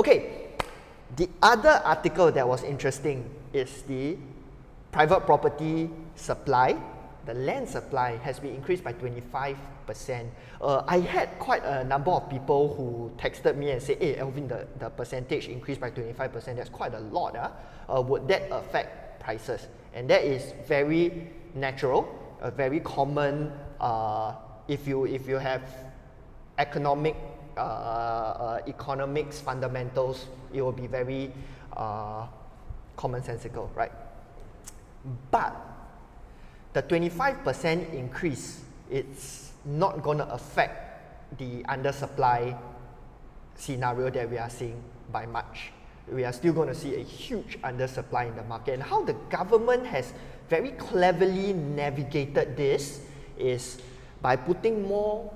Okay, the other article that was interesting is the private property supply. The land supply has been increased by 25%. I had quite a number of people who texted me and said, hey Alvin, the percentage increased by 25%, that's quite a lot. Would that affect prices? And that is very natural, very common. If you have economics fundamentals, it will be very commonsensical, right? But the 25% increase, it's not going to affect the undersupply scenario that we are seeing by much. We are still going to see a huge undersupply in the market. And how the government has very cleverly navigated this is by putting more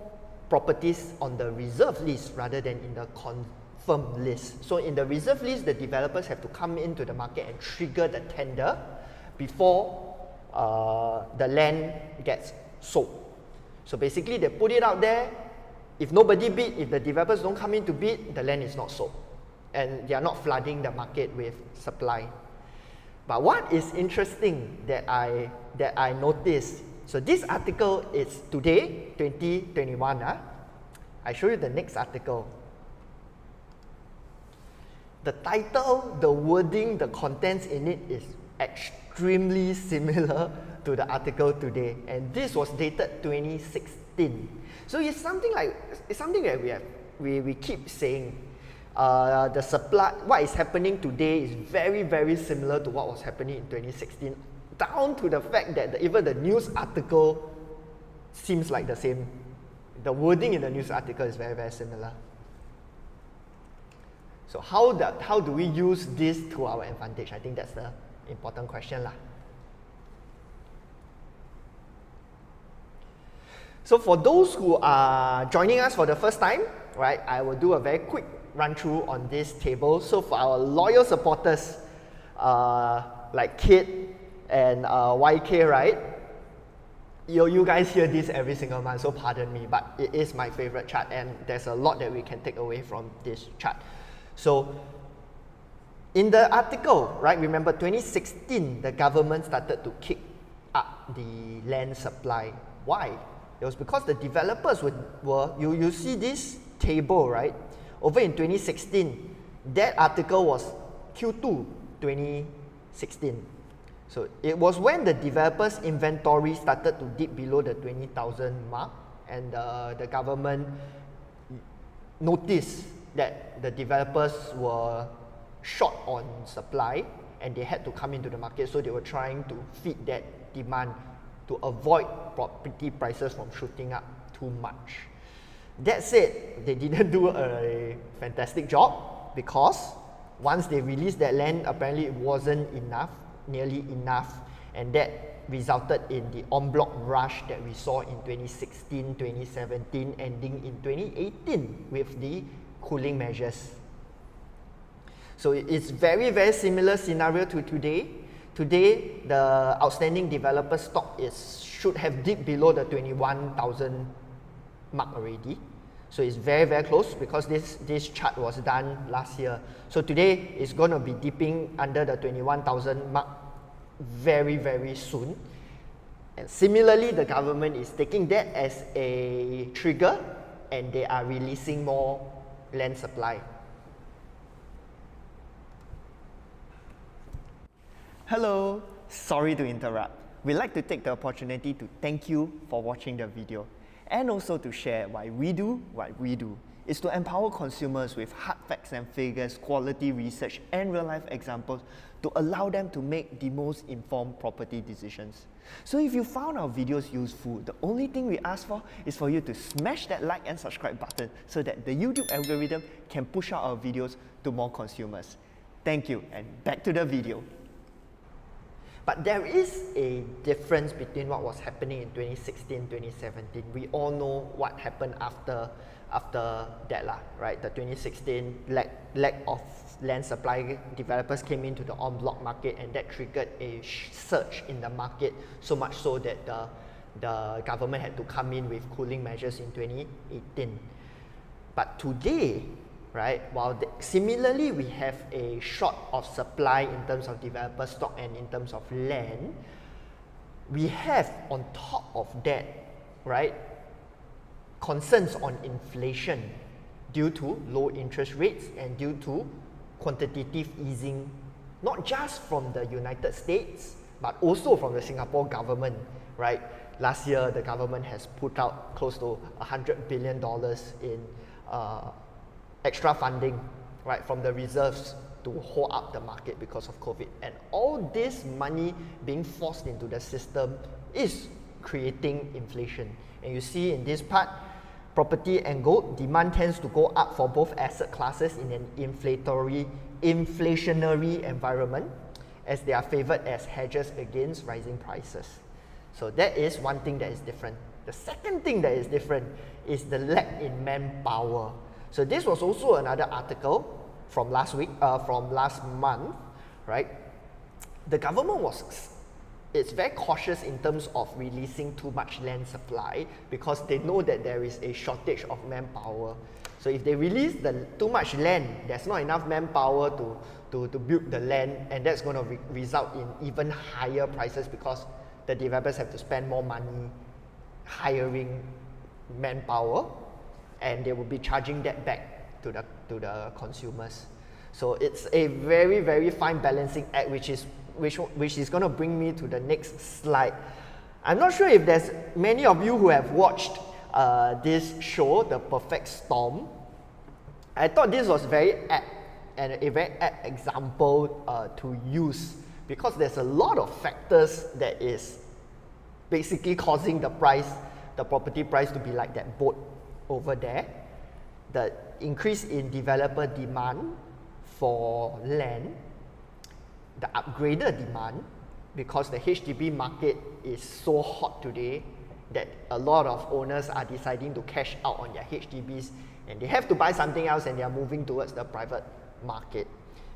properties on the reserve list rather than in the confirmed list. So in the reserve list, the developers have to come into the market and trigger the tender before the land gets sold. So basically they put it out there. If nobody bid, if the developers don't come in to bid, the land is not sold. And they are not flooding the market with supply. But what is interesting that I noticed, so this article is today, 2021. I show you the next article. The title, the wording, the contents in it is extremely similar to the article today, and this was dated 2016. So it's something that we keep saying. The supply, what is happening today is very, very similar to what was happening in 2016, down to the fact that even the news article seems like the same. The wording in the news article is very, very similar. So how do we use this to our advantage? I think that's the important question lah. So for those who are joining us for the first time, right, I will do a very quick run through on this table. So for our loyal supporters, like Kit and YK, right, you guys hear this every single month, so pardon me, but it is my favorite chart, and there's a lot that we can take away from this chart. So in the article, right, remember 2016, the government started to kick up the land supply. Why? It was because the developers you see this table, right? Over in 2016, that article was Q2 2016. So it was when the developers' inventory started to dip below the 20,000 mark, and the government noticed that the developers were short on supply and they had to come into the market, so they were trying to feed that demand to avoid property prices from shooting up too much. That said, they didn't do a fantastic job, because once they released that land, apparently it wasn't nearly enough, and that resulted in the en bloc rush that we saw in 2016, 2017, ending in 2018 with the cooling measures. So it's very, very similar scenario to today. Today, the outstanding developer stock should have dipped below the 21,000 mark already. So it's very, very close, because this chart was done last year. So today it's going to be dipping under the 21,000 mark very, very soon. And similarly, the government is taking that as a trigger, and they are releasing more land supply. Hello, sorry to interrupt. We'd like to take the opportunity to thank you for watching the video, and also to share why we do what we do. Is to empower consumers with hard facts and figures, quality research, and real-life examples to allow them to make the most informed property decisions. So if you found our videos useful, the only thing we ask for is for you to smash that like and subscribe button so that the YouTube algorithm can push out our videos to more consumers. Thank you, and back to the video. But there is a difference between what was happening in 2016, 2017. We all know what happened after that, right? The 2016 lack of land supply, developers came into the en bloc market, and that triggered a surge in the market, so much so that the government had to come in with cooling measures in 2018. But today, right? While similarly, we have a short of supply in terms of developer stock and in terms of land. We have on top of that, right, concerns on inflation due to low interest rates and due to quantitative easing, not just from the United States, but also from the Singapore government, right? Last year, the government has put out close to $100 billion in extra funding, right, from the reserves to hold up the market because of COVID. And all this money being forced into the system is creating inflation. And you see in this part, property and gold, demand tends to go up for both asset classes in an inflationary environment, as they are favored as hedges against rising prices. So that is one thing that is different. The second thing that is different is the lack in manpower. So this was also another article from last month, right? The government it's very cautious in terms of releasing too much land supply because they know that there is a shortage of manpower. So if they release too much land, there's not enough manpower to build the land, and that's going to result in even higher prices because the developers have to spend more money hiring manpower, and they will be charging that back to the consumers. So it's a very, very fine balancing act, which is going to bring me to the next slide. I'm not sure if there's many of you who have watched this show, The Perfect Storm. I thought this was very apt and a very apt example to use because there's a lot of factors that is basically causing the property price to be like that boat over there. The increase in developer demand for land, the upgrader demand, because the HDB market is so hot today that a lot of owners are deciding to cash out on their HDBs and they have to buy something else and they are moving towards the private market.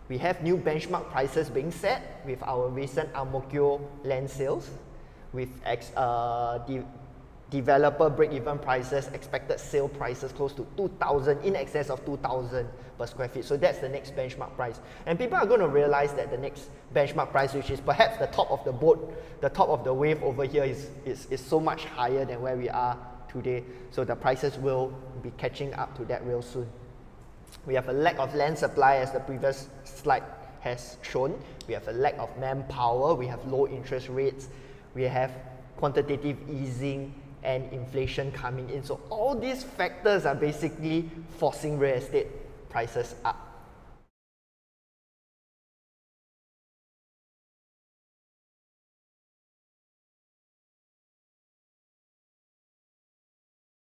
We have new benchmark prices being set with our recent Ang Mo Kio land sales, with developer break-even prices, expected sale prices close to 2,000, in excess of 2,000 per square feet. So that's the next benchmark price. And people are going to realize that the next benchmark price, which is perhaps the top of the boat, the top of the wave over here is so much higher than where we are today. So the prices will be catching up to that real soon. We have a lack of land supply, as the previous slide has shown. We have a lack of manpower. We have low interest rates. We have quantitative easing and inflation coming in. So all these factors are basically forcing real estate prices up.